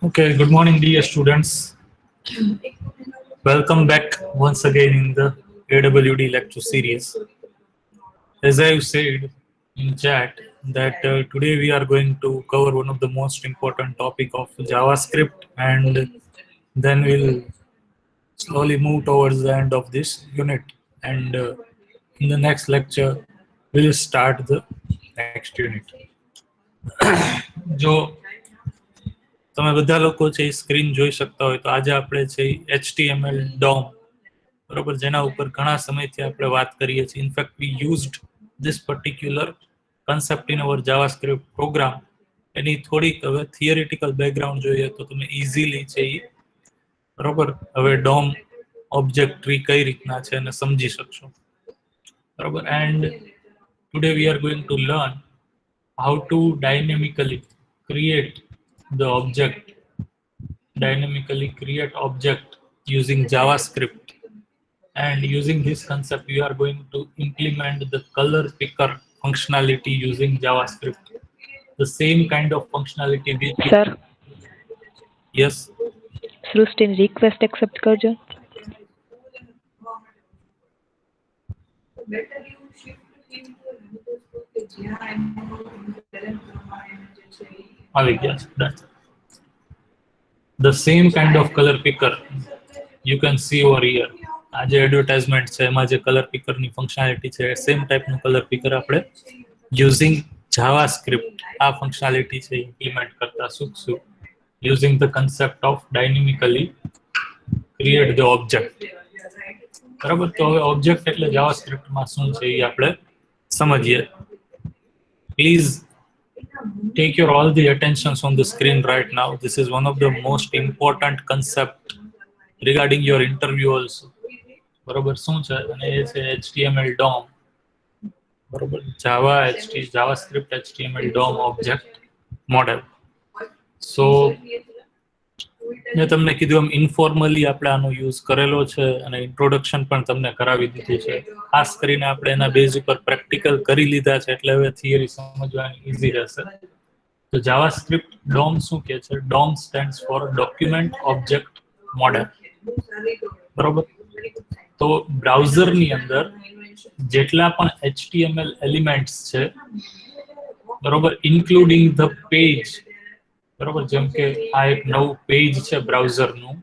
Okay, good morning, dear students. Welcome back once again in the AWD lecture series. As I've said in chat, that today we are going to cover one of the most important topic of JavaScript, and then we'll slowly move towards the end of this unit. And in the next lecture, we'll start the next unit. જો તમે બધા લોકો છે એ screen જોઈ શકતા હોય તો આજે આપણે છે HTML DOM બરોબર જેના ઉપર ઘણા સમયથી આપણે વાત કરીએ છીએ. In fact we used this particular concept in our JavaScript program. એની થોડીક હવે થિયરિટિકલ બેકગ્રાઉન્ડ જોઈએ તો તમે ઇઝીલી છે એ બરોબર હવે DOM ઓબ્જેક્ટ ટ્રી કઈ રીતના છે એને સમજી શકશો બરોબર. And today we are going to learn how to dynamically create the object, dynamically create object using JavaScript. And using this concept, we are going to implement the color picker functionality using JavaScript. The same kind of functionality which... Sir. Yes. સૃષ્ટિની request accept કરજો. The same kind of color picker you can see over here. आज advertisement છે એમાં જે colour પિકર ની functionality છે same type નું colour પિકર આપણે યુઝિંગ જાવાસ્ક્રિપ્ટ આ ફંક્શનાલિટી છે ઇમ્પ્લિમેન્ટ કરતા શીખશું using the concept of dynamically create the object. બરાબર. તો હવે ઓબ્જેક્ટ એટલે જાવાસ્ક્રિપ્ટ માં શું છે એ આપણે સમજીએ. Please take your all the attentions on the screen right now. This is one of the most important concept regarding your interview also. બરોબર. શું છે અને એ છે HTML DOM. બરોબર. JavaScript HTML DOM object model. So મેં તમને કીધું એમ ઇન્ફોર્મલી આપણે આનો યુઝ કરેલો છે અને ઇન્ટ્રોડક્શન પણ તમને કરાવી દીધું છે. ખાસ કરીને આપણે એના બેઝ ઉપર પ્રેક્ટિકલ કરી લીધા છે એટલે હવે થિયરી સમજવાની ઈઝી રહેશે. તો જાવાસ્ક્રિપ્ટ DOM શું કહે છે? DOM stands for document object model. બરોબર. તો બ્રાઉઝરની અંદર જેટલા પણ HTML એલિમેન્ટ્સ છે બરોબર ઇન્ક્લુડિંગ ધ પેજ બરોબર જેમ કે આ એક નવું પેજ છે બ્રાઉઝરનું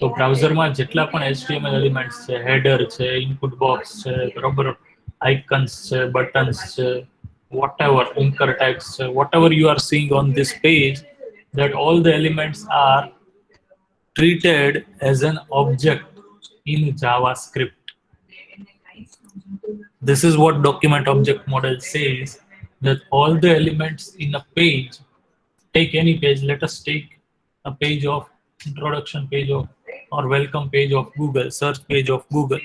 તો બ્રાઉઝરમાં જેટલા પણ HTML એલિમેન્ટ્સ છે હેડર છે ઇનપુટ બોક્સ છે બરોબર આઇકન્સ છે બટન્સ છે whatever anchor tags whatever you are seeing on this page that all the elements are treated as an object in JavaScript. This is what document object model says, that all the elements in a page, take any page, let us take a page of introduction page of or welcome page of Google, search page of Google.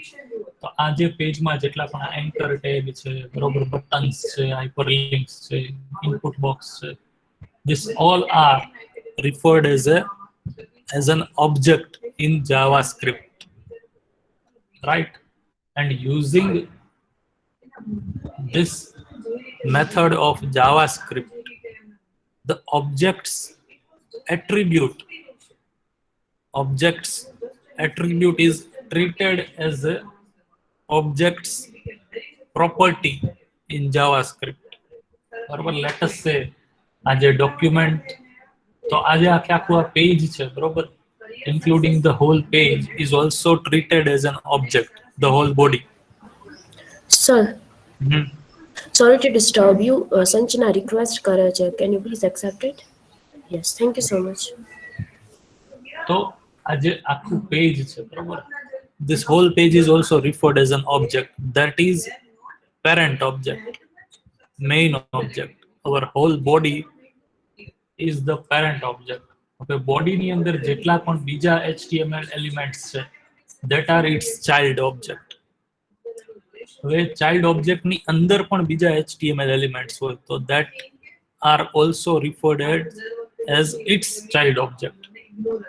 તો આ જે પેજમાં જેટલા પણ anchor tag છે બરોબર buttons છે હાઇપરલિંક્સ છે ઇનપુટ બોક્સ છે this all are referred as an object in JavaScript, right? And using this method of JavaScript, the objects attribute is treated as a objects property in JavaScript. બરોબર. let us say આ જે document તો આજે આખું આ page છે બરોબર including the whole page is also treated as an object, the whole body. Sir, sorry to disturb you. Sanchana request કરે છે. Can you please accept it? Yes, thank you so much. તો આ જે આખું page છે બરોબર this whole page is also referred as an object, that is parent object, main object. Our whole body is the parent object. Okay, body ની અંદર જેટલા પણ બીજા HTML elements છે that are its child object. હવે child object ની અંદર પણ બીજા HTML elements હોય તો that are also referred as its child object.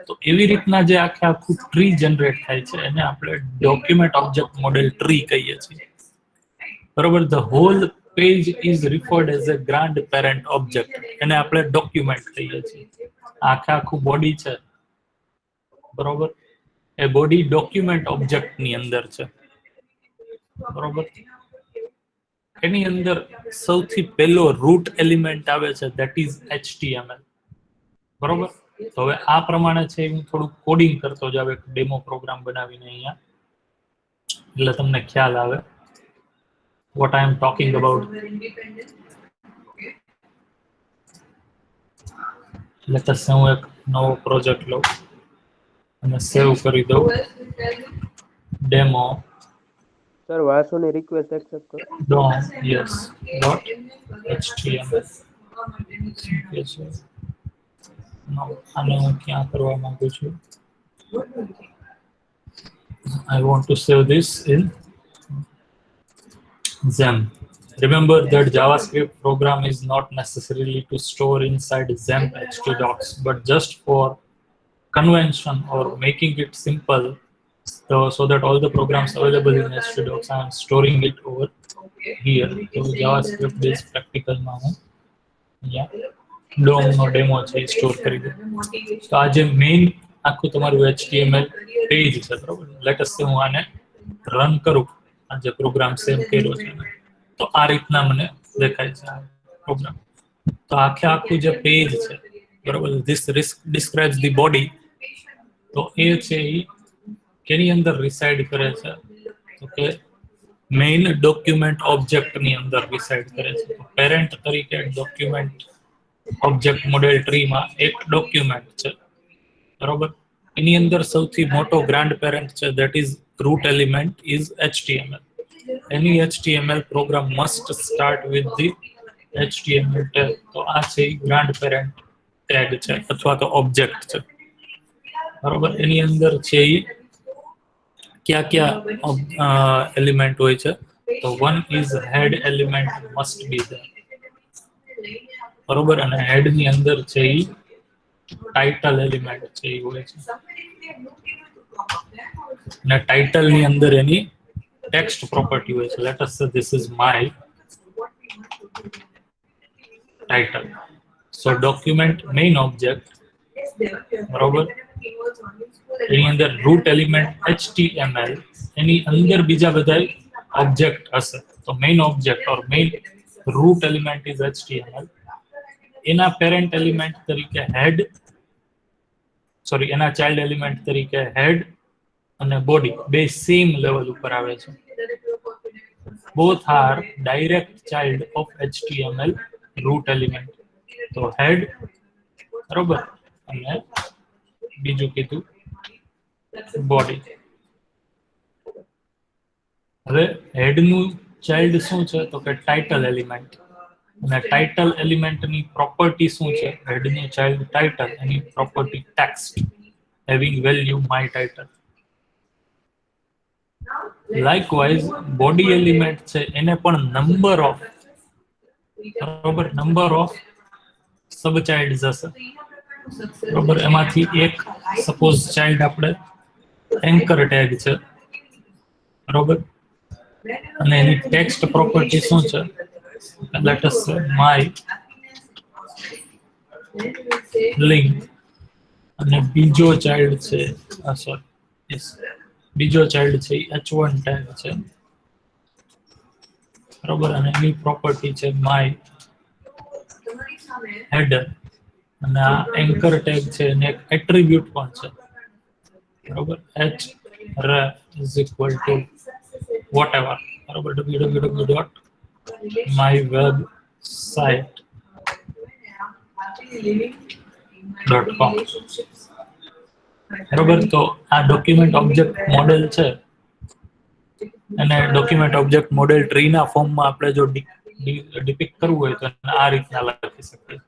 તો એવી રીતના જે આખું ટ્રી જનરેટ થાય છે એને આપણે ડોક્યુમેન્ટ ઓબ્જેક્ટ મોડેલ ટ્રી કહીએ છીએ. બરોબર. The whole page is referred as a grandparent object. એને આપણે ડોક્યુમેન્ટ કહીએ છીએ. આખું બોડી છે, બરોબર, એ બોડી ડોક્યુમેન્ટ ઓબ્જેક્ટ ની અંદર છે, બરોબર. એની અંદર સૌથી પહેલો રૂટ એલિમેન્ટ આવે છે, ધેટ ઇઝ HTML, બરોબર. તો હવે આ પ્રમાણે છે, હું થોડું કોડિંગ કરતો જાવ એક ડેમો પ્રોગ્રામ બનાવીને અહીંયા, એટલે તમને ખ્યાલ આવે what I am talking about. Let us હું એક નવો પ્રોજેક્ટ લઉં અને સેવ કરી દઉં, ડેમો સર વાસુની રિક્વેસ્ટ એક્સેપ્ટ કરો. DOM, yes, dot HTML. Yes, sir. Now, આને હું ક્યાં કરવા માંગુ છું? I want to save this in XAMPP. Remember that JavaScript program is not necessarily to store inside XAMPP htdocs, but just for convention or making it simple, so that all the programs available in htdocs, I am storing it over here. So JavaScript based practical માં હું અહીંયા DOM નો demo છે store કરી દઉં. તો આ જે main આખું તમારું HTML પેજ છે, બરોબર. લેટ અસ હું આને રન કરું, આ જે પ્રોગ્રામ સેવ કર્યો છે, તો આ રીતના મને દેખાય છે આ પ્રોગ્રામ. તો આખું જે પેજ છે, બરોબર, ધીસ ડિસ્ક્રાઇબ્સ ધી બોડી. તો એ છે એ કેની અંદર રિસાઇડ કરે છે, તો કે મેઇન ડોક્યુમેન્ટ ઓબ્જેક્ટ ની અંદર રિસાઇડ કરે છે. તો પેરેન્ટ તરીકે ડોક્યુમેન્ટ ઓબ્જેક્ટ મોડેલ ટ્રી માં એક ડોક્યુમેન્ટ છે, બરોબર. એની અંદર સૌથી મોટો ગ્રાન્ડ પેરેન્ટ છે, that is root element is HTML. Any HTML program must start with the HTML tag. તો આ છે ગ્રાન્ડ પેરેન્ટ ટેગ છે અથવા તો ઓબ્જેક્ટ છે, બરોબર. એની અંદર છે ક્યાં એલિમેન્ટ હોય છે, તો one is head element must be there, બરોબર. અને હેડ ની અંદર છે ટાઇટલ એલિમેન્ટ છે એ હોય છે, અને ટાઇટલ ની અંદર એની ટેક્સ્ટ પ્રોપર્ટી હોય છે. લેટ અસ સે this is my title. So document main object, બરોબર, એની અંદર રૂટ એલિમેન્ટ HTML, એની અંદર બીજા બધા ઓબ્જેક્ટ હશે. તો main object or main root element is HTML. એના પેરેન્ટ એલિમેન્ટ તરીકે એના ચાઇલ્ડ એલિમેન્ટ તરીકે હેડ અને બોડી બે સેમ લેવલ ઉપર આવે છે. Both are direct child of HTML root element. તો હેડ, બરોબર, અને બીજું કીધું બોડી. હવે હેડ નું ચાઇલ્ડ શું છે, તો કે ટાઇટલ એલિમેન્ટ. અને ટાઇટલ એલિમેન્ટની પ્રોપર્ટી શું છે, હેડની ચાઇલ્ડ ટાઇટલ, એની property text having value my title. Likewise body element છે, એને પણ નંબર ઓફ સબ ચાઇલ્ડ હશે, બરોબર. એમાંથી એક સપોઝ ચાઇલ્ડ આપણે એન્કર ટેગ છે, બરોબર. અને એની ટેક્સ્ટ પ્રોપર્ટી શું છે, લેટ અસ સે માય લિંક. અને બીજો ચાઇલ્ડ છે, બીજો ચાઇલ્ડ છે h1 ટેગ છે, બરોબર. અને એની પ્રોપર્ટી છે માય હેડર. અને આ એન્કર ટેગ છે, અને એક એટ્રીબ્યુટ પણ છે, બરોબર. href is equal to whatever, બરોબર, www.mywebsite.com, બરોબર. તો આ ડોક્યુમેન્ટ ઓબ્જેક્ટ મોડેલ છે, અને ડોક્યુમેન્ટ ઓબ્જેક્ટ મોડેલ ટ્રી ના ફોર્મમાં આપણે જો ડિપિક્ટ કરવું હોય તો આ રીતના લખી શકીએ,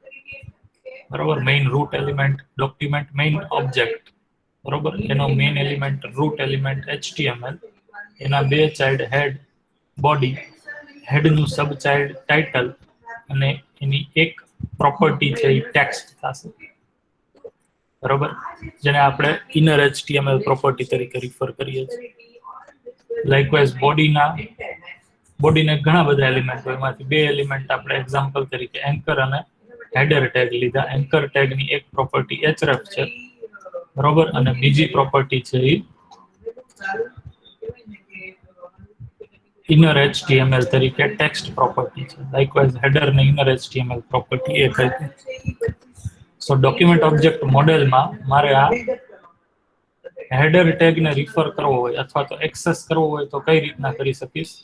બરોબર. Main root element document main object, બરોબર. એનો main element root element HTML, એના બે ચાઇલ્ડ હેડ બોડી, હેડનું સબ ચાઇલ્ડ ટાઇટલ, અને એની એક પ્રોપર્ટી છે એ ટેક્સ્ટ થશે, બરોબર, જેને આપણે ઇનર HTML પ્રોપર્ટી તરીકે રિફર કરીએ છીએ. લાઇકવાઇઝ બોડીના બોડીને ઘણા બધા એલિમેન્ટ હોય, એમાંથી બે એલિમેન્ટ આપણે એક્ઝામ્પલ તરીકે એન્કર અને હેડર ટેગ લીધા. એન્કર ટેગની એક પ્રોપર્ટી href છે, બરોબર, અને બીજી પ્રોપર્ટી છે એ ઇનર HTML તરીકે ટેક્સ્ટ પ્રોપર્ટી છે. લાઇકવાઇઝ હેડર ને ઇનર HTML પ્રોપર્ટી એક હતી. સો ડોક્યુમેન્ટ ઓબ્જેક્ટ મોડેલમાં મારે આ હેડર ટેગને રિફર કરવો હોય અથવા તો એક્સેસ કરવો હોય તો કઈ રીતના કરી શકીશ?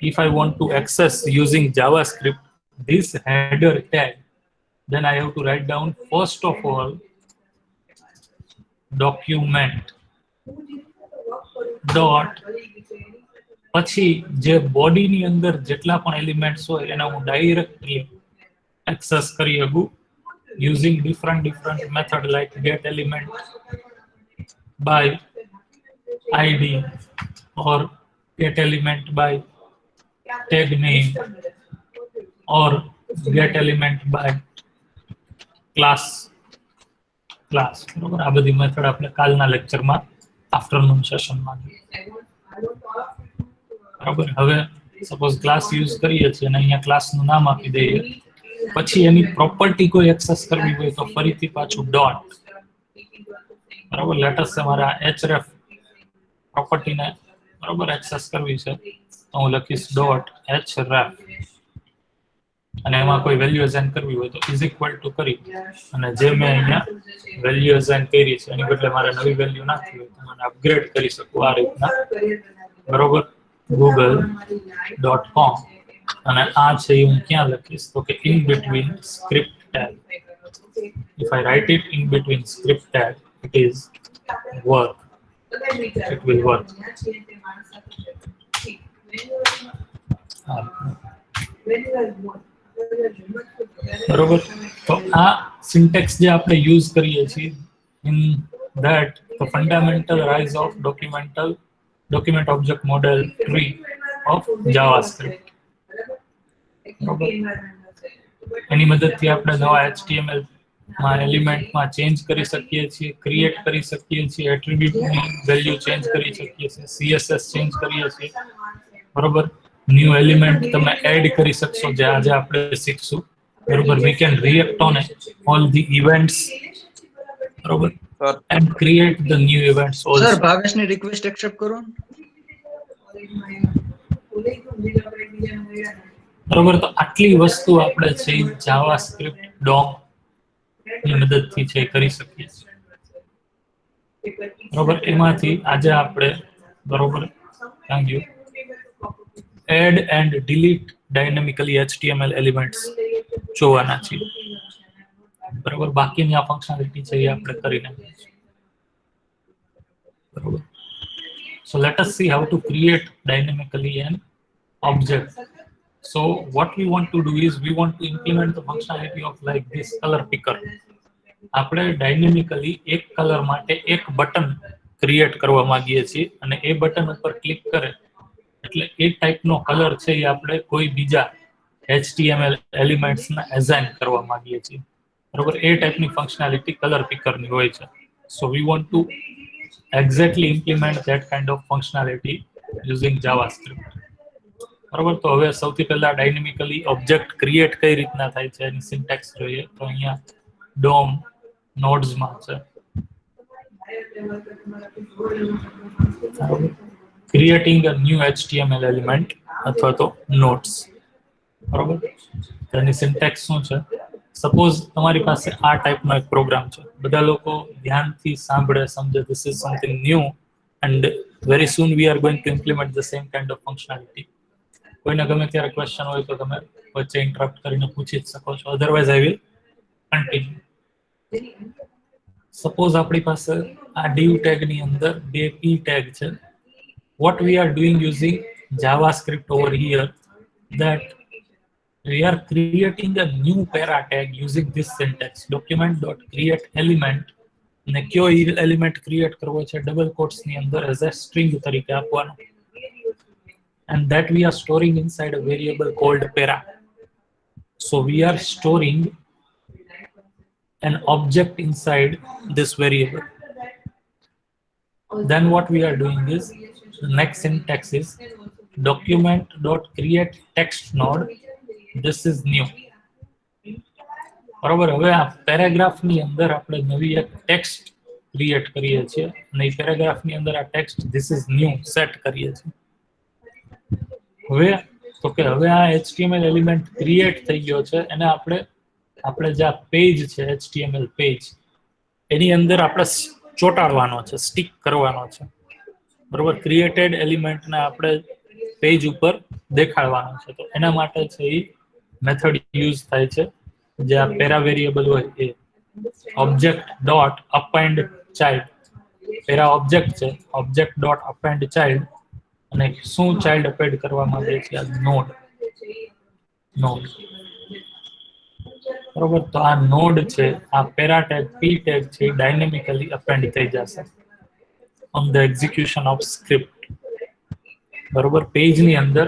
If I want to access using JavaScript this header tag, then I have to write down first of all document dot પછી જે બોડીની અંદર જેટલા પણ એલિમેન્ટ્સ હોય એના હું ડાયરેક્ટલી એક્સેસ કરી શકું using different method like get element by id or get element by tag name or get element by class. બરોબર, આ બધી મેથડ આપણે કાલના લેક્ચરમાં આફ્ટરનૂન સેશનમાં. બરાબર, હવે સપોઝ ક્લાસ યુઝ કરીએ છીએ અને અહીંયા ક્લાસનું નામ આપી દઈએ, પછી એની પ્રોપર્ટી કોઈ એક્સેસ કરવી હોય તો ફરીથી પાછું ડોટ. બરાબર, લેટસ મારા href પ્રોપર્ટીને બરાબર એક્સેસ કરવી છે તો હું લખીશ ડોટ href અને એમાં કોઈ વેલ્યુ અસાઇન કરવી હોય તો ઇઝ ઇક્વલ ટુ કરી અને જે મેં અહીંયા વેલ્યુ અસાઇન કરી છે એની બદલે મારે નવી વેલ્યુ નાખવી હોય તો મને અપગ્રેડ કરી શકું આ રીતના. બરોબર, google.com અને આ છે એ હું ક્યાં લખીશ તો કે in between script tag. If I write it in between script tag, it is work. It will work. બરોબર, તો આ સિન્ટેક્સ જે આપણે યુઝ કરીએ છીએ in that the fundamental rise of document object model tree of JavaScript. બરોબર, એની મદદથી આપણે નવા HTML માં એલિમેન્ટમાં ચેન્જ કરી શકીએ છીએ, ક્રિએટ કરી શકીએ છીએ, એટ્રીબ્યુટની વેલ્યુ ચેન્જ કરી શકીએ છીએ, CSS ચેન્જ કરીએ છીએ. બરોબર, ન્યૂ એલિમેન્ટ તમે એડ કરી શકશો જે આજે આપણે શીખશું. બરોબર, we can react on all the events. બરોબર, and create the new events also. Sir ભાવેશની રિક્વેસ્ટ એક્સેપ્ટ કરો. બરોબર, તો આટલી વસ્તુ આપણે છે JavaScript DOM ની મદદથી છે કરી શકીએ છીએ. બરોબર, એમાંથી આજે આપણે બરોબર જાણ્યું add and delete dynamically HTML elements જોવાના છીએ. બરોબર, બાકીની આ ફંક્શનાલિટી છે એ આપણે કરી નાખીએ છીએ. બરોબર, so let us see how to create dynamically an object. So what we want to do is we want to implement the functionality of like this color picker. આપણે ડાયનેમિકલી એક કલર માટે એક બટન ક્રિએટ કરવા માંગીએ છીએ અને એ button ઉપર click કરે એટલે એ ટાઈપનો કલર છે એ આપણે કોઈ બીજા HTML એલિમેન્ટ્સને એસાઇન કરવા માંગીએ છીએ. બરોબર, એ ટાઈપની ફંક્શનાલિટી કલર પિકરની હોય છે. So we want to exactly implement that kind of functionality using JavaScript. બરોબર, તો હવે સૌથી પહેલા ડાયનેમિકલી ઓબ્જેક્ટ ક્રિએટ કઈ રીતના થાય છે એની સિન્ટેક્સ જોઈએ તો અહીંયા DOM નોડ્સમાં છે. Creating a new HTML element અથવા તો નોડ્સ. બરોબર, તેની સિન્ટેક્સ શું છે? સપોઝ તમારી પાસે આ ટાઈપનો એક પ્રોગ્રામ છે, બધા લોકો ધ્યાનથી સાંભળે સમજે this is something new and very soon we are going to implement the same kind of functionality. કોઈને ગમે ત્યારે ક્વેશ્ચન હોય તો તમે વચ્ચે ઇન્ટરપ્ટ કરીને પૂછી જ શકો છો, otherwise I will continue. Suppose આપણી પાસે આ div tag ની અંદર બે p tag છે. what we are doing using JavaScript over here that we are creating a new para tag using this syntax document.createElement ને કયો એલિમેન્ટ ક્રિએટ કરવો છે ડબલ કોટ્સ ની અંદર એઝ અ સ્ટ્રિંગ તરીકે આપવાનો and that we are storing inside a variable called para. So we are storing an object inside this variable. Then what we are doing is the next syntax is document.create_text node, this is new. બરોબર, હવે આ પેરેગ્રાફની અંદર આપણે નવી એક text create કરીએ છીએ અને એ પેરેગ્રાફની અંદર આ text this is new set કરીએ છીએ. હવે તો કે હવે આ HTML એલિમેન્ટ ક્રિએટ થઈ ગયો છે એને આપણે જે આ પેજ છે HTML પેજ એની અંદર આપણે ચોંટાડવાનો છે, સ્ટિક કરવાનો છે. બરોબર, ક્રિએટેડ એલિમેન્ટને આપણે પેજ ઉપર દેખાડવાનો છે. તો એના માટે છે એ મેથડ યુઝ થાય છે જે આ પેરા વેરિયેબલ હોય એ object dot append child. Para object છે, ઓબ્જેક્ટ ડોટ અપેન્ડ ચાઇલ્ડ, અને શું ચાઇલ્ડ અપેન્ડ કરવા માંગે છે આ નોડ. બરોબર, તો આ નોડ છે, આ પેરા ટેગ પી ટેગ છે ડાયનેમિકલી અપેન્ડ થઈ જશે on the execution of script. બરોબર, પેજની અંદર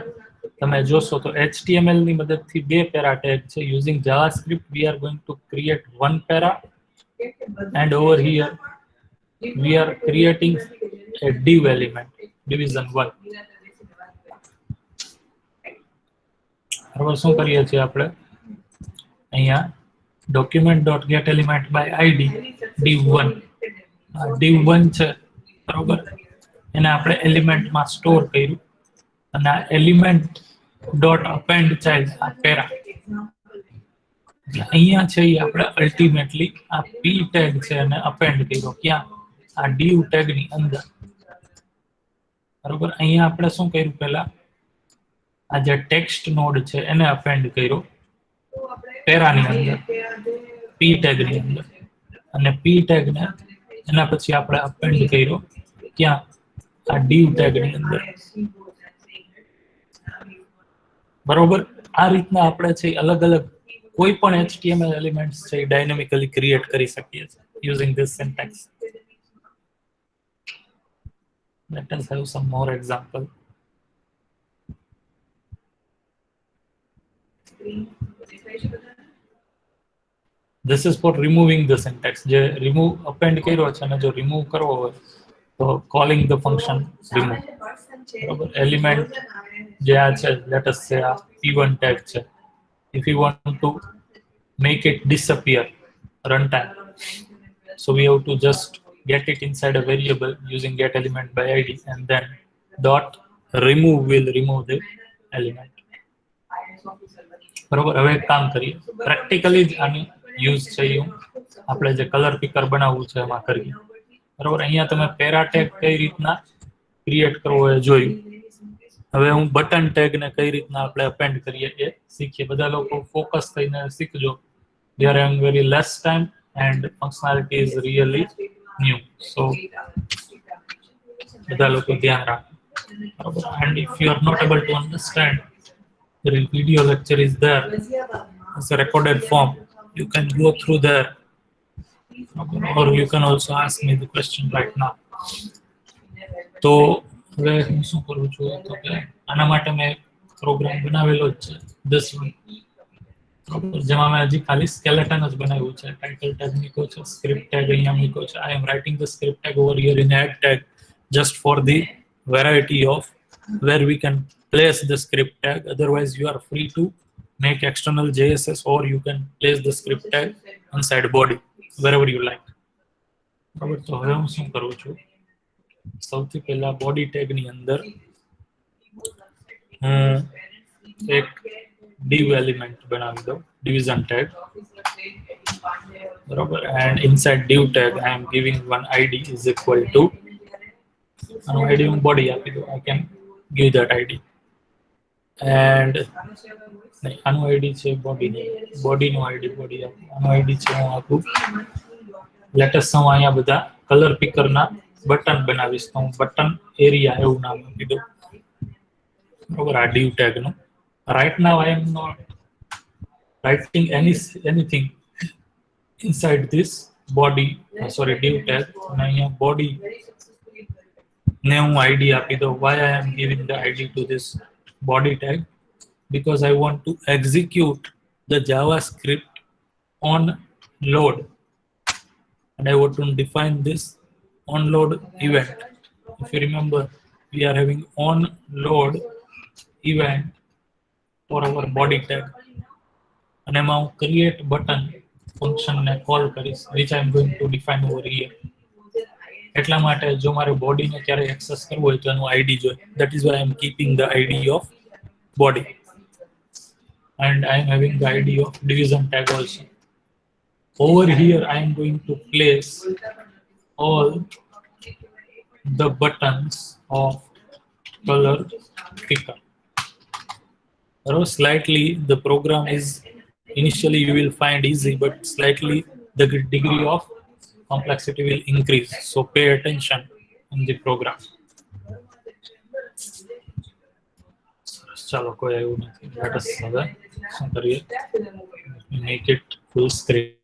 તમે જોશો તો HTML ની મદદથી બે પેરા ટેગ છે. Using JavaScript we are going to create one para, and over here we are creating a div element, division 1. બરોબર, શું કરીએ છીએ આપણે અહીંયા document.getElementById div1, div1 છે બરોબર, એને આપણે એલિમેન્ટમાં સ્ટોર કર્યું અને આ એલિમેન્ટ ડોટ અપેન્ડ ચાઇલ્ડ આ પેરા અહીંયા છે એ આપણે અલ્ટિમેટલી આ પી ટેગ છે એને અપેન્ડ કર્યો ક્યાં આ div ટેગ ની અંદર. બરોબર, અહીંયા આપણે શું કર્યું પહેલા આ જે ટેક્સ્ટ નોડ છે એને અપેન્ડ કર્યો પેરાની અંદર પી ટેગ ની અંદર, અને પી ટેગ ને એના પછી આપણે અપેન્ડ કર્યો ક્યાં આ div ટેગ ની અંદર. બરોબર, આ રીતના આપણે છે અલગ અલગ કોઈ પણ HTML એલિમેન્ટ્સ છે ડાયનેમિકલી ક્રિએટ કરી શકીએ છીએ using this syntax. Let us have some more example. This is for removing the syntax. જે remove append કર્યો છે અને જો remove કરવો હોય તો calling the function remove. બરોબર, એલિમેન્ટ જે આ છે let us say આ p1 tag છે. If you want to make it disappear runtime, so we have to just get it inside a variable using getElementById, and then dot remove will remove the element. બરોબર, હવે એક કામ કરીએ, practically જ આની use છે હું આપણે જે કલર પિકર બનાવવું છે એમાં કરીએ. બરોબર, અહીંયા તમે પેરા ટેગ કઈ રીતના ક્રિએટ કરવો એ જોયું. હવે હું બટન ટેગ ને કઈ રીતના આપણે અપેન્ડ કરીએ એ શીખીએ. બધા લોકો ફોકસ થઈને શીખજો. We are having very less time and functionality is really new, so બધા લોકો ધ્યાન રાખો. બરોબર, and if you are not able to understand, the video lecture is there as a recorded form. You can go through there, or you can also ask me the question right now. તો હવે હું શું કરું છું તો કે આના માટે મેં પ્રોગ્રામ બનાવેલો જ છે this one, જેમાં મેં હજી ખાલી સ્કેલેટન જ બનાવ્યું છે. ટાઇટલ ટેગ મૂક્યો છે, સ્ક્રિપ્ટ ટેગ અહીંયા મૂક્યો છે. I am writing the script tag over here in add tag just for the variety of where we can place the script tag. Otherwise you are free to make external JSS, or you can place the script tag inside body wherever you like. બરાબર, તો હવે હું શું કરું છું, સૌથી પહેલા body tag ની અંદર એક div એલિમેન્ટ બનાવી દઉં, division tag. બરાબર, and inside div tag I am giving one ID is equal to આનો ID હું body આપી દઉં. I can give that ID, and આનું ID છે body નું ID body આપું. આનું ID છે હું આપું લેટેસ્ટ હું અહીંયા બધા કલર પિકર ના બટન બનાવીશ તો હું બટન એરિયા એવું નામ આપી દઉં. બરોબર, આ div tag નું. Right now I am not writing anything inside this body, div tag. અને અહીંયા body ને હું ID આપી દઉં. Why I am giving the ID to this body tag? Because I want to execute the JavaScript on load, and I want to define this on load event. If you remember, we are having on load event for our body tag. અને એમાં હું create button function ને call કરીશ, which I am going to define over here. એટલા માટે જો મારે બોડીને ક્યારે એક્સેસ કરવું હોય તો એનું ID જોઈએ. That is why I am keeping the ID of body. And I am having the ID of division tag also. Over here, I am going to place all the buttons of color picker. Slightly, the program is initially you will find easy, but slightly the degree of complexity will increase. So pay attention in the program. ચલો કોઈ એવું નથી. Let us હવે શું કરીએ? Make it full screen.